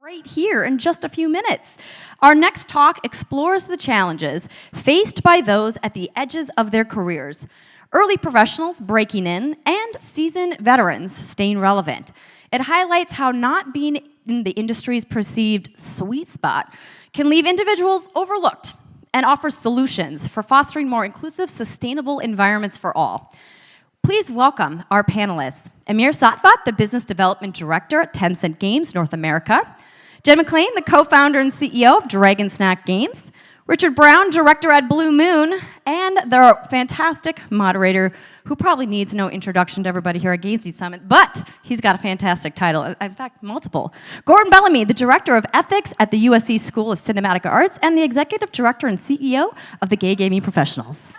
right here in just a few minutes. Our next talk explores the challenges faced by those at the edges of their careers, early professionals breaking in, and seasoned veterans staying relevant. It highlights how not being in the industry's perceived sweet spot can leave individuals overlooked and offers solutions for fostering more inclusive, sustainable environments for all. Please welcome our panelists. Amir Satvat, the Business Development Director at Tencent Games North America. Jen McLean, the co-founder and CEO of Dragon Snack Games. Richard Brown, Director at Blue Moon. And the fantastic moderator who probably needs no introduction to everybody here at Games Beat Summit, but he's got a fantastic title, in fact, multiple. Gordon Bellamy, the Director of Ethics at the USC School of Cinematic Arts and the Executive Director and CEO of the Gay Gaming Professionals.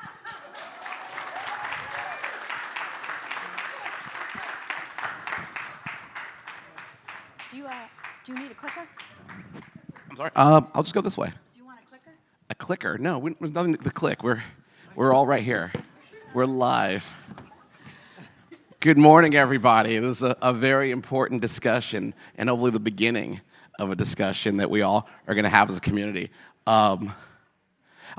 Do you need a clicker? I'm sorry. I'll just go this way. Do you want a clicker? A clicker? No, there's nothing to click. We're all right here. We're live. Good morning, everybody. This is a very important discussion, and hopefully the beginning of a discussion that we all are going to have as a community. I'll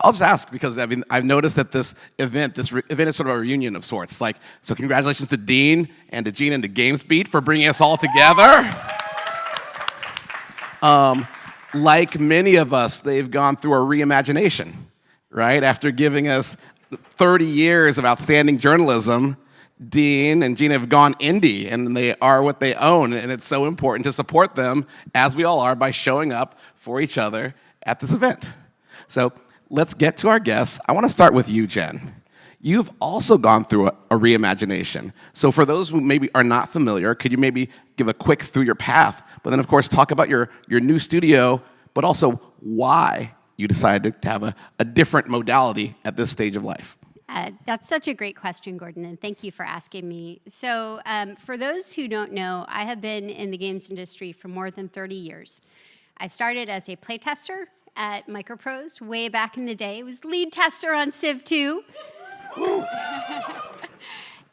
just ask because I've noticed that this event is sort of a reunion of sorts. So congratulations to Dean and to Gene and to GamesBeat for bringing us all together. Like many of us, they've gone through a reimagination, right? After giving us 30 years of outstanding journalism, Dean and Gene have gone indie, and they are what they own, and it's so important to support them, as we all are, by showing up for each other at this event. So let's get to our guests. I want to start with you, Jen. You've also gone through a reimagination. So for those who maybe are not familiar, could you maybe give a quick through your path, but then of course talk about your new studio, but also why you decided to have a different modality at this stage of life? That's such a great question, Gordon, and thank you for asking me. So for those who don't know, I have been in the games industry for more than 30 years. I started as a playtester at Microprose way back in the day. I was lead tester on Civ 2.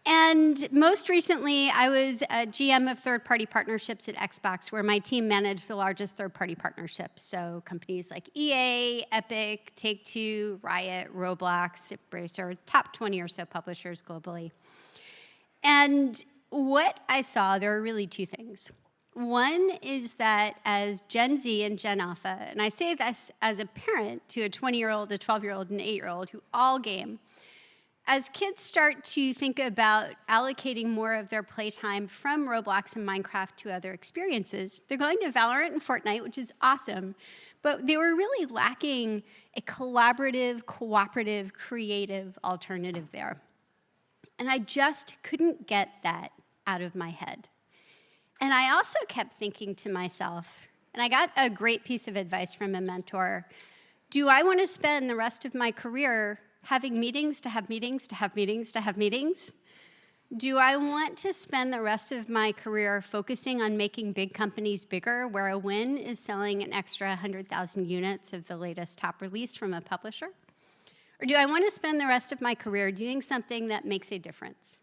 And most recently, I was a GM of third-party partnerships at Xbox, where my team managed the largest third-party partnerships. So companies like EA, Epic, Take-Two, Riot, Roblox, Embracer, top 20 or so publishers globally. And what I saw, there are really two things. One is that as Gen Z and Gen Alpha, and I say this as a parent to a 20-year-old, a 12-year-old, and an 8-year-old who all game, as kids start to think about allocating more of their playtime from Roblox and Minecraft to other experiences, they're going to Valorant and Fortnite, which is awesome, but they were really lacking a collaborative, cooperative, creative alternative there. And I just couldn't get that out of my head. And I also kept thinking to myself, and I got a great piece of advice from a mentor, do I want to spend the rest of my career having meetings to have meetings to have meetings to have meetings? Do I want to spend the rest of my career focusing on making big companies bigger, where a win is selling an extra 100,000 units of the latest top release from a publisher? Or do I want to spend the rest of my career doing something that makes a difference,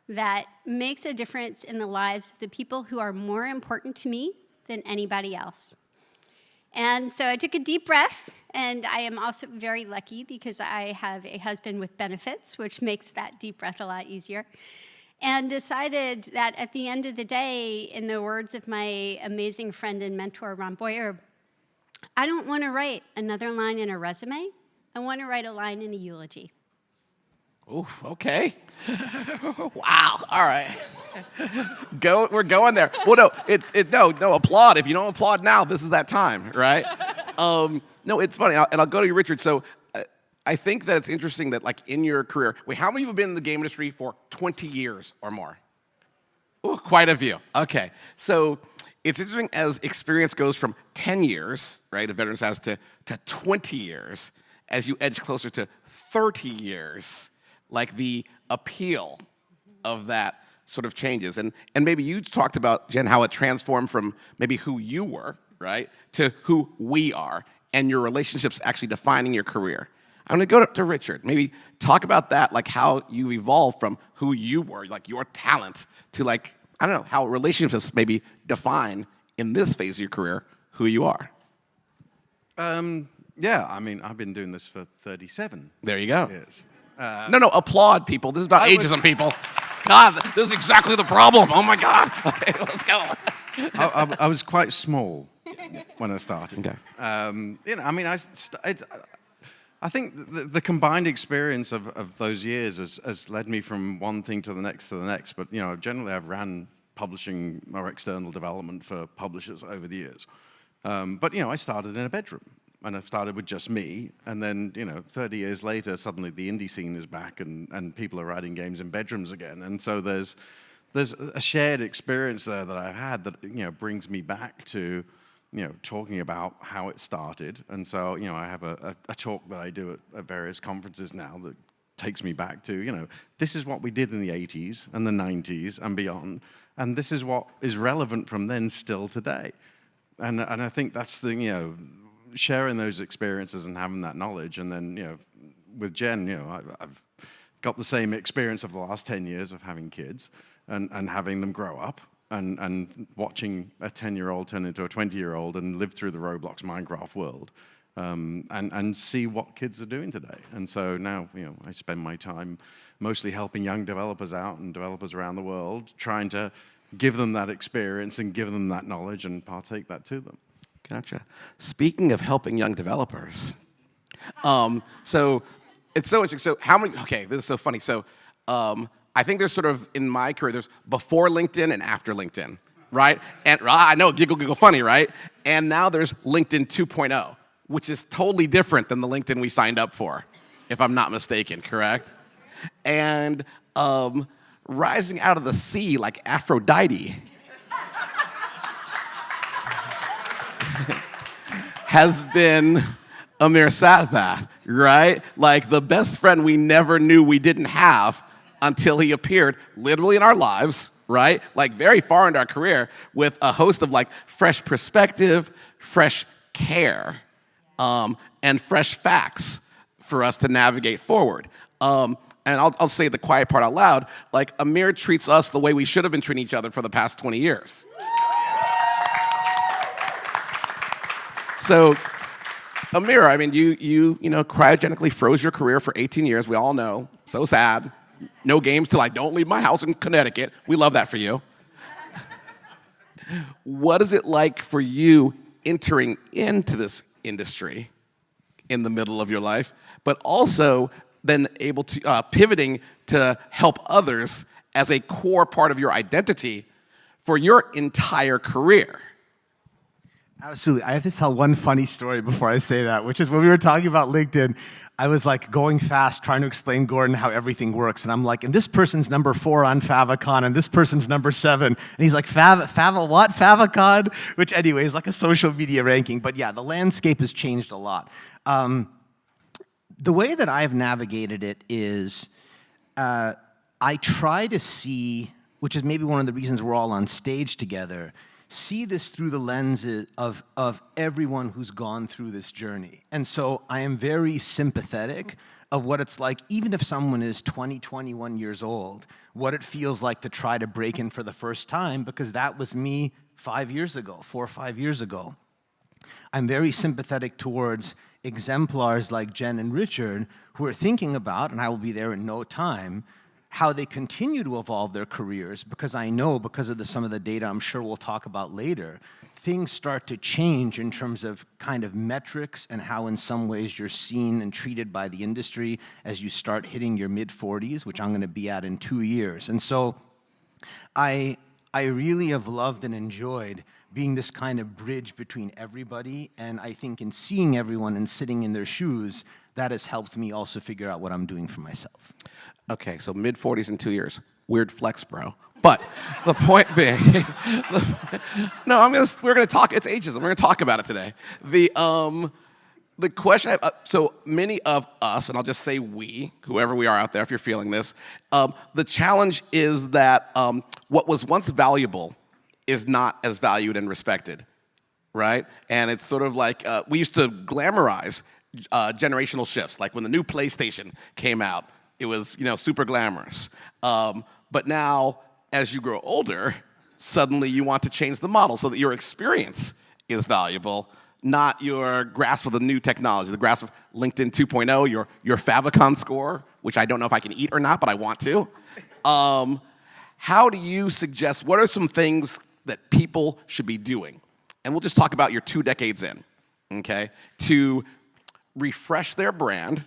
that makes a difference in the lives of the people who are more important to me than anybody else? And so I took a deep breath, and I am also very lucky because I have a husband with benefits, which makes that deep breath a lot easier, and decided that at the end of the day, in the words of my amazing friend and mentor, Ron Boyer, I don't want to write another line in a resume. I want to write a line in a eulogy. Oh, okay. Wow. All right. We're going there. Well, no, applaud. If you don't applaud now, this is that time, right? No, it's funny, and I'll go to you, Richard. So I think that it's interesting that, like, in your career, how many of you have been in the game industry for 20 years or more? Ooh, quite a few. Okay. So it's interesting as experience goes from 10 years, right, the veterans has to 20 years, as you edge closer to 30 years, like the appeal of that sort of changes. And maybe you talked about, Jen, how it transformed from maybe who you were, right, to who we are, and your relationships actually defining your career. I'm going to go to Richard. Maybe talk about that, like how you evolved from who you were, like your talent, to, like, I don't know, how relationships maybe define in this phase of your career who you are? Yeah, I mean, I've been doing this for 37 There you go. years. No, applaud, people. This is about ageism, people. God, this is exactly the problem. Oh, my God. Okay, let's go. I was quite small when I started. Okay. You know, I mean, I think the combined experience of those years has led me from one thing to the next. But you know, generally I've ran publishing or external development for publishers over the years. But you know, I started in a bedroom, and I started with just me. And then you know, 30 years later, suddenly the indie scene is back, and people are writing games in bedrooms again. And so there's a shared experience there that I've had that you know brings me back to you know, talking about how it started. And so, you know, I have a talk that I do at various conferences now that takes me back to, you know, this is what we did in the 80s and the 90s and beyond, and this is what is relevant from then still today. And I think that's the, you know, sharing those experiences and having that knowledge. And then, you know, with Jen, you know, I've got the same experience of the last 10 years of having kids and having them grow up. And watching a 10-year-old turn into a 20-year-old and live through the Roblox Minecraft world, and see what kids are doing today. And so now, you know, I spend my time mostly helping young developers out and developers around the world, trying to give them that experience and give them that knowledge and partake that to them. Gotcha. Speaking of helping young developers, so it's so interesting. So how many? Okay, this is so funny. So. I think there's sort of, in my career, there's before LinkedIn and after LinkedIn, right? And I know, giggle, funny, right? And now there's LinkedIn 2.0, which is totally different than the LinkedIn we signed up for, if I'm not mistaken, correct? And rising out of the sea like Aphrodite has been Amir Satvath, right? Like the best friend we never knew we didn't have until he appeared literally in our lives, right? Like very far into our career with a host of like fresh perspective, fresh care, and fresh facts for us to navigate forward. And I'll say the quiet part out loud, like Amir treats us the way we should have been treating each other for the past 20 years. So, Amir, I mean, you know, cryogenically froze your career for 18 years. We all know, so sad. No games till I don't leave my house in Connecticut. We love that for you. What is it like for you entering into this industry in the middle of your life, but also then able to pivoting to help others as a core part of your identity for your entire career? Absolutely. I have to tell one funny story before I say that, which is when we were talking about LinkedIn, I was like going fast trying to explain Gordon how everything works. And I'm like, and this person's number 4 on Favicon, and this person's number 7. And he's like, Fava what? Favicon? Which anyway is like a social media ranking. But yeah, the landscape has changed a lot. The way that I've navigated it is I try to see, which is maybe one of the reasons we're all on stage together, see this through the lenses of everyone who's gone through this journey. And so I am very sympathetic of what it's like, even if someone is 20, 21 years old, what it feels like to try to break in for the first time, because that was me 5 years ago, 4 or 5 years ago. I'm very sympathetic towards exemplars like Jen and Richard, who are thinking about, and I will be there in no time, how they continue to evolve their careers, because I know, because of some of the data I'm sure we'll talk about later, things start to change in terms of kind of metrics and how in some ways you're seen and treated by the industry as you start hitting your mid-40s, which I'm going to be at in 2 years. And so I really have loved and enjoyed being this kind of bridge between everybody, and I think in seeing everyone and sitting in their shoes, that has helped me also figure out what I'm doing for myself. Okay, so mid-40s in 2 years. Weird flex, bro. But the point being, we're gonna talk. It's ageism. We're gonna talk about it today. The question. So many of us, and I'll just say we, whoever we are out there, if you're feeling this, the challenge is that what was once valuable is not as valued and respected, right? And it's sort of like we used to glamorize generational shifts, like when the new PlayStation came out. It was, you know, super glamorous. But now, as you grow older, suddenly you want to change the model so that your experience is valuable, not your grasp of the new technology, the grasp of LinkedIn 2.0, your favicon score, which I don't know if I can eat or not, but I want to. How do you suggest, what are some things that people should be doing? And we'll just talk about your 2 decades in, okay, to refresh their brand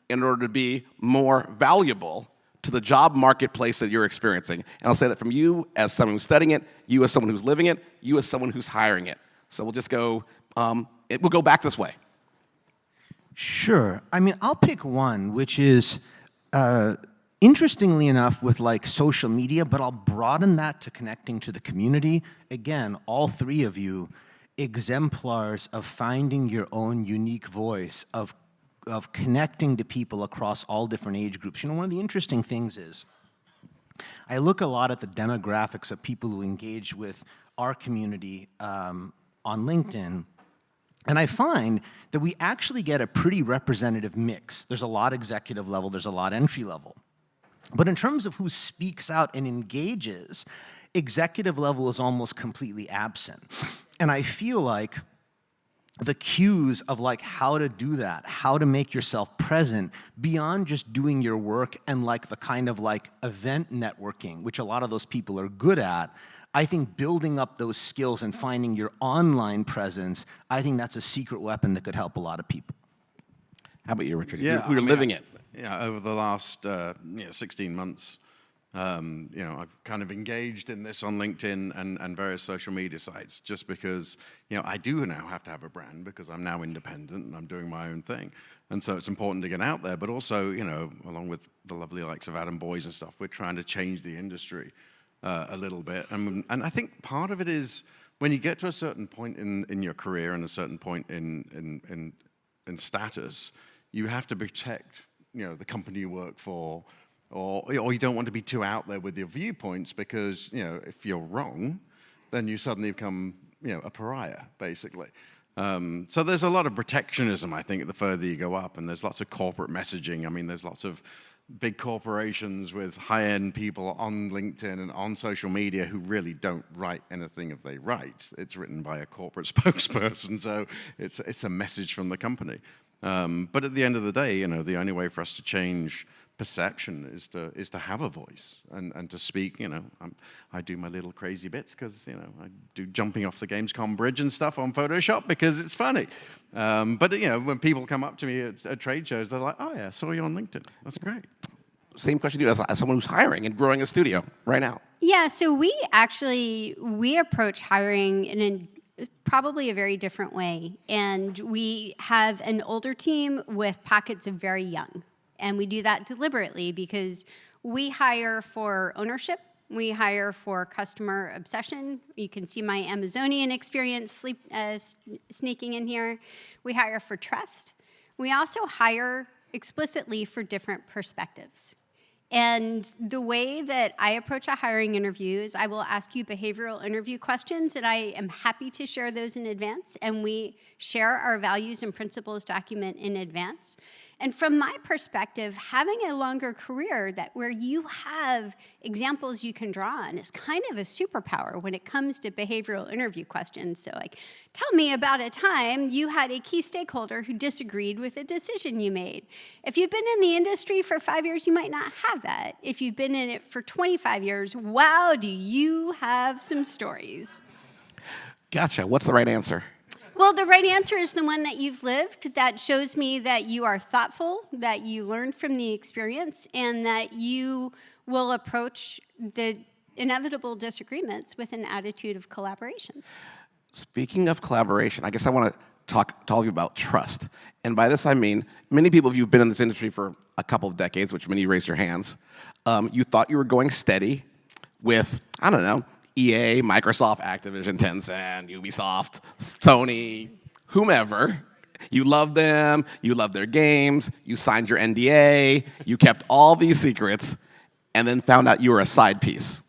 in order to be more valuable to the job marketplace that you're experiencing. And I'll say that from you as someone who's studying it, you as someone who's living it, you as someone who's hiring it. So we'll just go, we'll go back this way. Sure. I mean, I'll pick one, which is interestingly enough with like social media, but I'll broaden that to connecting to the community. Again, all three of you, exemplars of finding your own unique voice, of connecting to people across all different age groups. You know, one of the interesting things is, I look a lot at the demographics of people who engage with our community on LinkedIn, and I find that we actually get a pretty representative mix. There's a lot executive level, there's a lot entry level. But in terms of who speaks out and engages, executive level is almost completely absent. And I feel like the cues of like how to do that, how to make yourself present beyond just doing your work and like the kind of like event networking, which a lot of those people are good at. I think building up those skills and finding your online presence, I think that's a secret weapon that could help a lot of people. How about you, Richard? Yeah, You're living it. Yeah, over the last 16 months, I've kind of engaged in this on LinkedIn and various social media sites just because, I do now have to have a brand because I'm now independent and I'm doing my own thing. And so it's important to get out there, but also, along with the lovely likes of Adam Boyes and stuff, we're trying to change the industry a little bit. And I think part of it is when you get to a certain point in your career and a certain point in status, you have to protect, the company you work for, or you don't want to be too out there with your viewpoints because, if you're wrong, then you suddenly become, a pariah, basically. So there's a lot of protectionism, I think, the further you go up, and there's lots of corporate messaging. I mean, there's lots of big corporations with high-end people on LinkedIn and on social media who really don't write anything if they write. It's written by a corporate spokesperson, so it's a message from the company. But at the end of the day, the only way for us to change perception is to have a voice and to speak. I do my little crazy bits because I do jumping off the Gamescom bridge and stuff on Photoshop because it's funny. But when people come up to me at trade shows, they're like, "Oh yeah, I saw you on LinkedIn. That's great." Same question to you as someone who's hiring and growing a studio right now. Yeah, so we approach hiring in probably a very different way. And we have an older team with pockets of very young. And we do that deliberately because we hire for ownership. We hire for customer obsession. You can see my Amazonian experience sneaking in here. We hire for trust. We also hire explicitly for different perspectives. And the way that I approach a hiring interview is I will ask you behavioral interview questions, and I am happy to share those in advance, and we share our values and principles document in advance. And from my perspective, having a longer career where you have examples you can draw on is kind of a superpower when it comes to behavioral interview questions. So tell me about a time you had a key stakeholder who disagreed with a decision you made. If you've been in the industry for 5 years, you might not have that. If you've been in it for 25 years, wow, do you have some stories. Gotcha. What's the right answer? Well, the right answer is the one that you've lived. That shows me that you are thoughtful, that you learned from the experience, and that you will approach the inevitable disagreements with an attitude of collaboration. Speaking of collaboration, I guess I want to talk to all of you about trust. And by this I mean, many people, if you've been in this industry for a couple of decades, which many raised your hands, you thought you were going steady with, I don't know, EA, Microsoft, Activision, Tencent, Ubisoft, Sony, whomever. You loved them, you loved their games, you signed your NDA, you kept all these secrets, and then found out you were a side piece.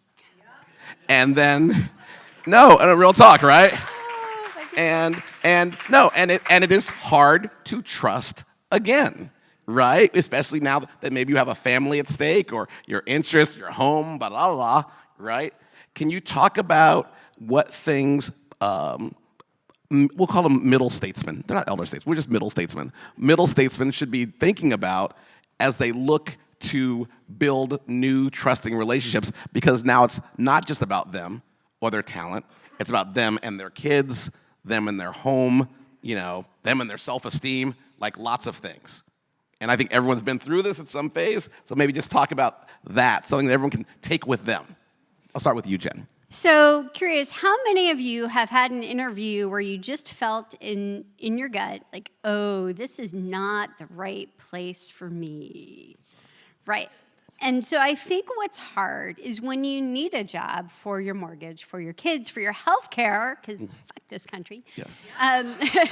And then, no, real talk, right? And it is hard to trust again, right? Especially now that maybe you have a family at stake or your interests, your home, blah, blah, blah, right? Can you talk about what things we'll call them middle statesmen. They're not elder statesmen. We're just middle statesmen. Middle statesmen should be thinking about as they look to build new trusting relationships, because now it's not just about them or their talent. It's about them and their kids, them and their home, them and their self-esteem, like lots of things. And I think everyone's been through this at some phase, so maybe just talk about that, something that everyone can take with them. I'll start with you, Jen. So curious, how many of you have had an interview where you just felt in your gut, like, oh, this is not the right place for me? Right. And so I think what's hard is when you need a job for your mortgage, for your kids, for your health care, because fuck this country. Yeah.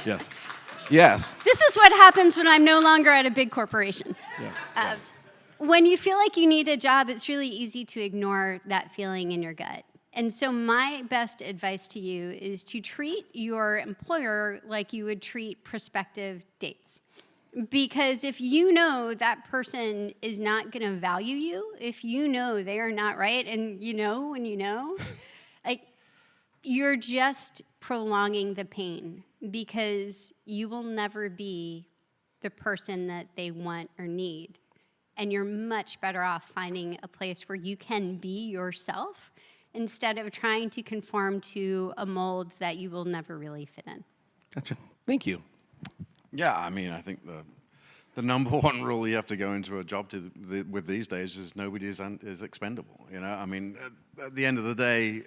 Yes. Yes. This is what happens when I'm no longer at a big corporation. Yeah. Yes. When you feel like you need a job, it's really easy to ignore that feeling in your gut. And so my best advice to you is to treat your employer like you would treat prospective dates. Because if you know that person is not going to value you, if you know they are not right, and when like, you're just prolonging the pain, because you will never be the person that they want or need. And you're much better off finding a place where you can be yourself instead of trying to conform to a mold that you will never really fit in. Gotcha. Thank you. Yeah, I mean, I think the number one rule you have to go into a job with these days is nobody is expendable. I mean, at the end of the day,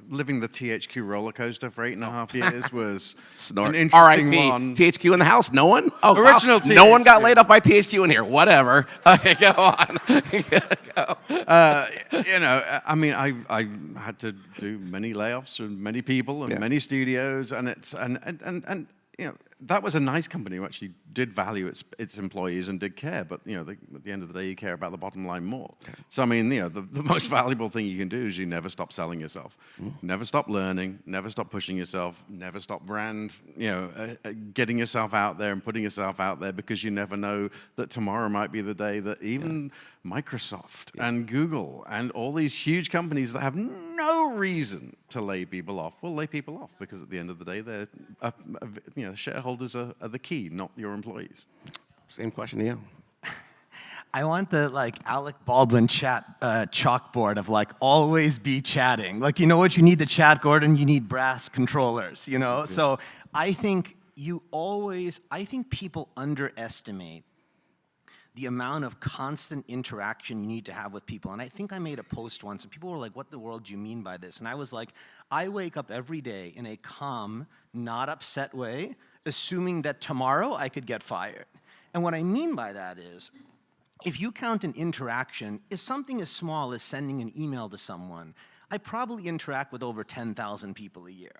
living the THQ roller coaster for 8.5 years was an interesting one. THQ in the house? No one? Oh, original wow. THQ. No one got laid off by THQ in here. Whatever. Okay, go on. Go. I mean, I had to do many layoffs of many people and many studios, and that was a nice company who actually did value its employees and did care, but at the end of the day, you care about the bottom line more. Okay. So I mean, the most valuable thing you can do is you never stop selling yourself, never stop learning, never stop pushing yourself, never stop getting yourself out there and putting yourself out there, because you never know that tomorrow might be the day that even Microsoft and Google and all these huge companies that have no reason to lay people off will lay people off, because at the end of the day, they're shareholders are the key, not your employees. Same question to you. I want the Alec Baldwin chalkboard of always be chatting. You know what you need to chat, Gordon? You need brass controllers, Yeah. So I think people underestimate the amount of constant interaction you need to have with people. And I think I made a post once, and people were like, what the world do you mean by this? And I was like, I wake up every day in a calm, not upset way, assuming that tomorrow I could get fired. And what I mean by that is, if you count an interaction as something as small as sending an email to someone, I probably interact with over 10,000 people a year.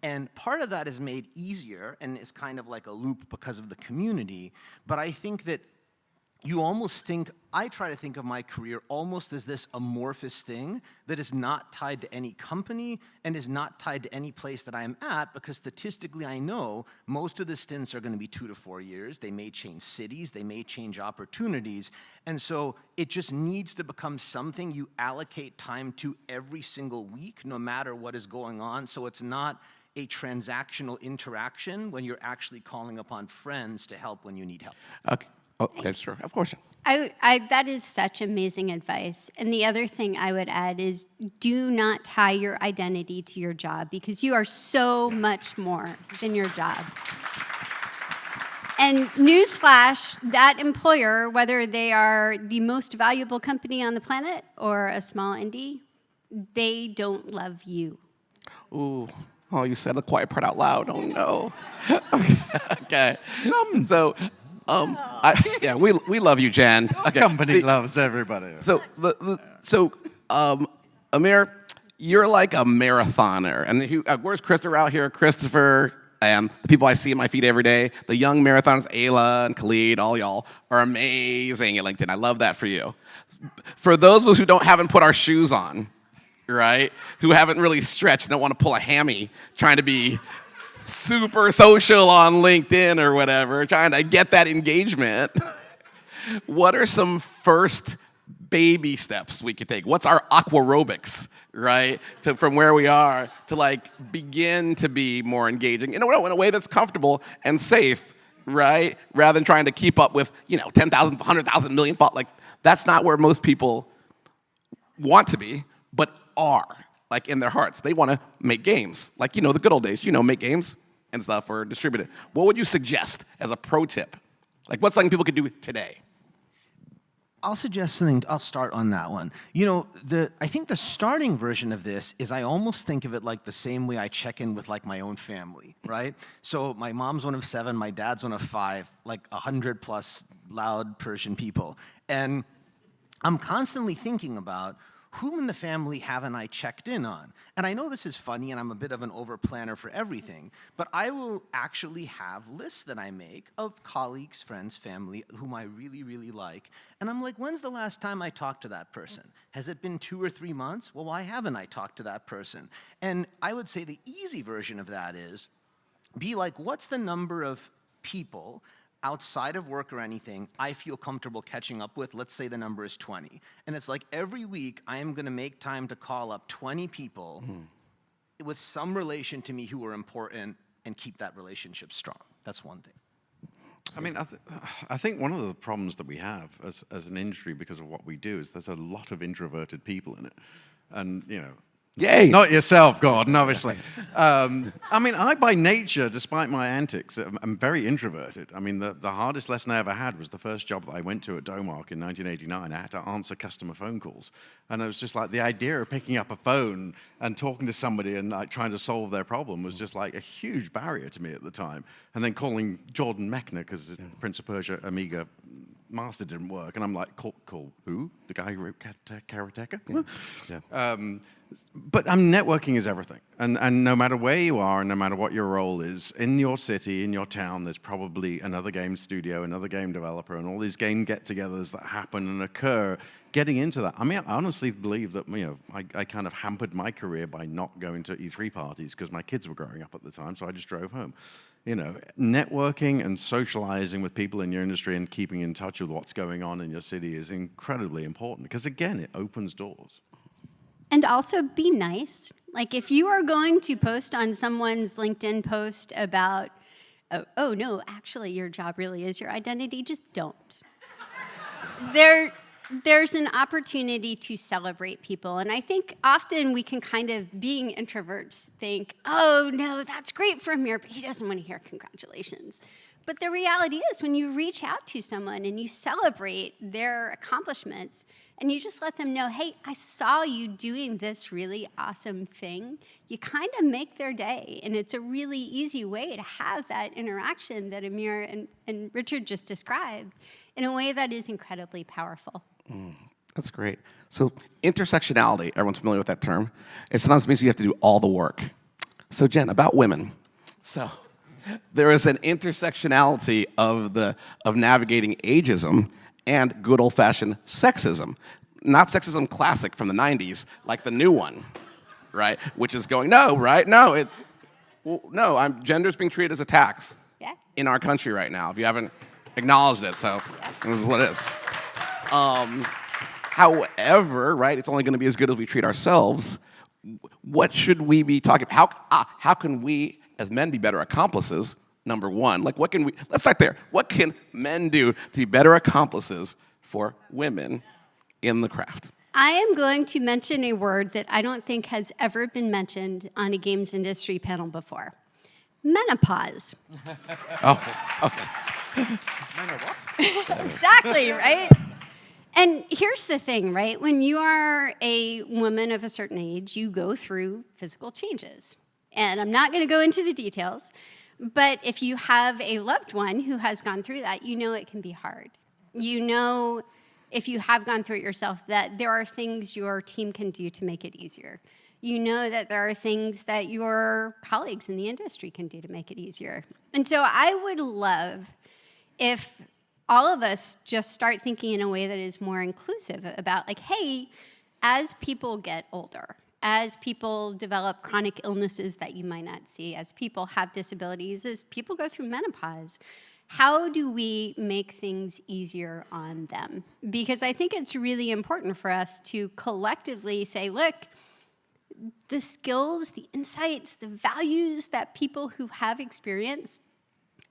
And part of that is made easier and is kind of like a loop because of the community, but I think that I try to think of my career almost as this amorphous thing that is not tied to any company and is not tied to any place that I am at, because statistically I know most of the stints are going to be 2 to 4 years. They may change cities, they may change opportunities, and so it just needs to become something you allocate time to every single week, no matter what is going on, so it's not a transactional interaction when you're actually calling upon friends to help when you need help. Okay. Oh, okay, sure, of course. That is such amazing advice. And the other thing I would add is, do not tie your identity to your job, because you are so much more than your job. And newsflash, that employer, whether they are the most valuable company on the planet or a small indie, they don't love you. Ooh. Oh, you said the quiet part out loud. Oh, no. Okay. So... we love you, Jen. Okay. Company loves everybody. So, Amir, you're like a marathoner. And where's Christopher out here? Christopher and the people I see in my feed every day, the young marathoners, Ayla and Khalid, all y'all are amazing at LinkedIn. I love that for you. For those of us who haven't put our shoes on, right, who haven't really stretched and don't want to pull a hammy, trying to be super social on LinkedIn or whatever, trying to get that engagement, what are some first baby steps we could take? What's our aquarobics, right? From where we are to like begin to be more engaging in a way that's comfortable and safe, right? Rather than trying to keep up with 10,000, 100,000, million like that's not where most people want to be, but are like in their hearts. They want to make games, like the good old days. Make games and stuff or distribute it. What would you suggest as a pro tip? Like what's something people could do today? I'll suggest something. I'll start on that one. I think the starting version of this is I almost think of it like the same way I check in with like my own family, right? So my mom's one of 7, my dad's one of 5, like 100 plus loud Persian people. And I'm constantly thinking about whom in the family haven't I checked in on? And I know this is funny and I'm a bit of an over-planner for everything, but I will actually have lists that I make of colleagues, friends, family, whom I really, really like. And I'm like, when's the last time I talked to that person? Has it been 2 or 3 months? Well, why haven't I talked to that person? And I would say the easy version of that is be like, what's the number of people outside of work or anything I feel comfortable catching up with? Let's say the number is 20. And it's like every week I am going to make time to call up 20 people with some relation to me who are important and keep that relationship strong. That's one thing. I mean, I think one of the problems that we have as an industry because of what we do is there's a lot of introverted people in it. And, Yay! Not yourself, Gordon, obviously. I mean, I, by nature, despite my antics, I'm very introverted. I mean, the hardest lesson I ever had was the first job that I went to at Domark in 1989. I had to answer customer phone calls. And it was just like the idea of picking up a phone and talking to somebody and like trying to solve their problem was just like a huge barrier to me at the time. And then calling Jordan Mechner, because Prince of Persia Amiga Master didn't work. And I'm like, call who? The guy who wrote Karateka? Yeah. But networking is everything. And no matter where you are and no matter what your role is, in your city, in your town, there's probably another game studio, another game developer, and all these game get-togethers that happen and occur. Getting into that, I mean, I honestly believe that, I kind of hampered my career by not going to E3 parties because my kids were growing up at the time, so I just drove home. Networking and socializing with people in your industry and keeping in touch with what's going on in your city is incredibly important because, again, it opens doors. And also be nice. Like if you are going to post on someone's LinkedIn post about, oh no, actually your job really is your identity, just don't. There's an opportunity to celebrate people. And I think often we can kind of, being introverts, think, oh no, that's great for Amir, but he doesn't want to hear congratulations. But the reality is when you reach out to someone and you celebrate their accomplishments and you just let them know, hey, I saw you doing this really awesome thing, you kind of make their day. And it's a really easy way to have that interaction that Amir and Richard just described in a way that is incredibly powerful. That's great. So intersectionality, everyone's familiar with that term. It sometimes means you have to do all the work. So Jen, about women. So there is an intersectionality of navigating ageism and good old-fashioned sexism. Not sexism classic from the 90s, like the new one, right? Which is going, no, right? No, gender's being treated as a tax in our country right now, if you haven't acknowledged it, so this is what it is. However, right, it's only going to be as good as we treat ourselves. What should we be talking about? How can we as men be better accomplices? Number one, like let's start there. What can men do to be better accomplices for women in the craft? I am going to mention a word that I don't think has ever been mentioned on a games industry panel before. Menopause. Oh, okay. Exactly, right? And here's the thing, right? When you are a woman of a certain age, you go through physical changes. And I'm not going to go into the details, but if you have a loved one who has gone through that, you know it can be hard. You know, if you have gone through it yourself, that there are things your team can do to make it easier. You know that there are things that your colleagues in the industry can do to make it easier. And so I would love if all of us just start thinking in a way that is more inclusive about like, hey, as people get older, as people develop chronic illnesses that you might not see, as people have disabilities, as people go through menopause, how do we make things easier on them? Because I think it's really important for us to collectively say, look, the skills, the insights, the values that people who have experience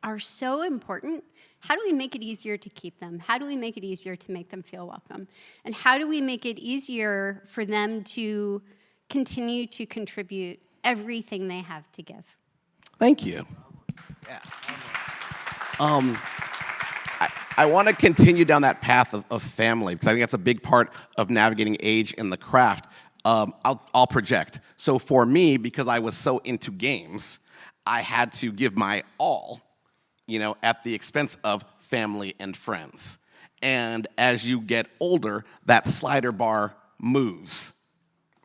are so important. How do we make it easier to keep them? How do we make it easier to make them feel welcome? And how do we make it easier for them to continue to contribute everything they have to give? Thank you. Yeah. I want to continue down that path of family, because I think that's a big part of navigating age in the craft. I'll project. So for me, because I was so into games, I had to give my all, at the expense of family and friends. And as you get older, that slider bar moves.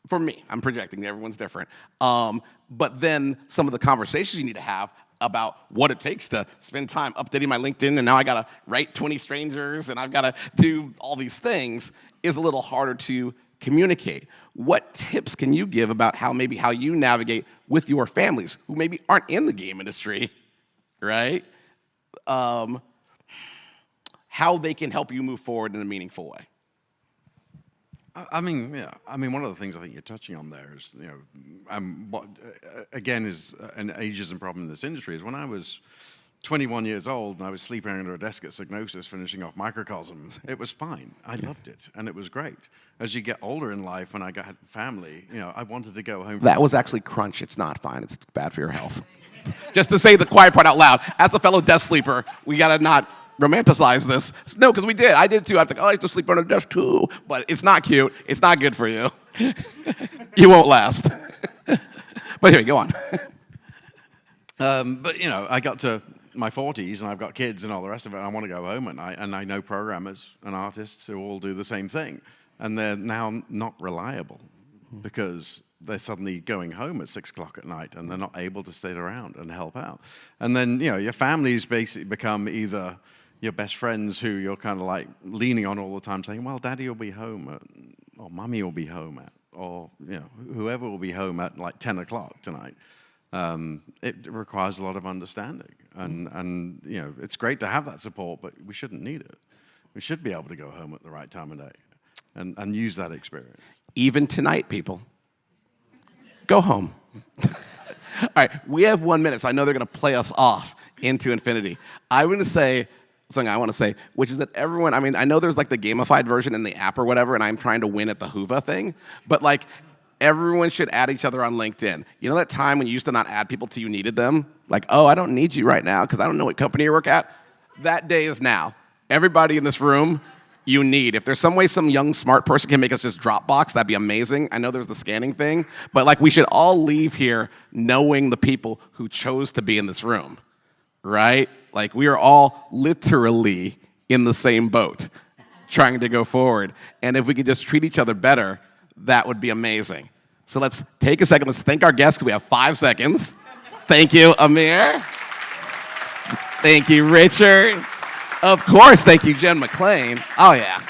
For me, I'm projecting, everyone's different. But then some of the conversations you need to have about what it takes to spend time updating my LinkedIn, and now I gotta write 20 strangers, and I've gotta do all these things, is a little harder to communicate. What tips can you give about how you navigate with your families who maybe aren't in the game industry, right? How they can help you move forward in a meaningful way? I mean, one of the things I think you're touching on there is, what again is an ageism problem in this industry is when I was 21 years old and I was sleeping under a desk at Psygnosis finishing off microcosms, it was fine. I loved it, and it was great. As you get older in life, when I got family, I wanted to go home. That was actually crunch. It's not fine. It's bad for your health. Just to say the quiet part out loud, as a fellow desk sleeper, we gotta not romanticize this. No, because we did. I did too. I was like, I used to sleep on a desk too. But it's not cute. It's not good for you. You won't last. But here, go on. But I got to my 40s and I've got kids and all the rest of it. And I want to go home at night, and I know programmers and artists who all do the same thing, and they're now not reliable because they're suddenly going home at 6 o'clock at night and they're not able to stay around and help out. And then your families basically become either your best friends who you're kind of like leaning on all the time, saying, well, daddy will be home at, or mommy will be home at, or whoever will be home at like 10 o'clock tonight. It requires a lot of understanding, and it's great to have that support, but we shouldn't need it. We should be able to go home at the right time of day and use that experience. Even tonight, people. Go home. All right, we have 1 minute, so I know they're going to play us off into infinity. I'm going to say something I want to say, which is that everyone, I know there's like the gamified version in the app or whatever, and I'm trying to win at the Hoova thing, but like everyone should add each other on LinkedIn. You know that time when you used to not add people till you needed them? Like, oh, I don't need you right now because I don't know what company you work at. That day is now. Everybody in this room, you need. If there's some way some young smart person can make us just Dropbox, that'd be amazing. I know there's the scanning thing, but like we should all leave here knowing the people who chose to be in this room, right? Like we are all literally in the same boat trying to go forward. And if we could just treat each other better, that would be amazing. So let's take a second. Let's thank our guests. We have 5 seconds. Thank you, Amir. Thank you, Richard. Of course, thank you, Jen McClain. Oh, yeah.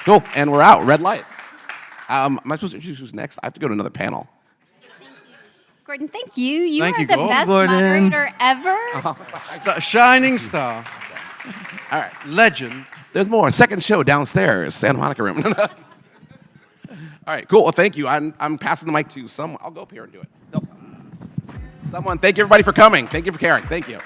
Cool, and we're out. Red light. Am I supposed to introduce who's next? I have to go to another panel. Gordon, thank you. You Thank are you, the Gordon. best moderator ever. Shining star. All right. Legend. There's more. Second show downstairs, Santa Monica room. All right, cool. Well, thank you. I'm passing the mic to someone. I'll go up here and do it. Someone, thank you, everybody, for coming. Thank you for caring. Thank you.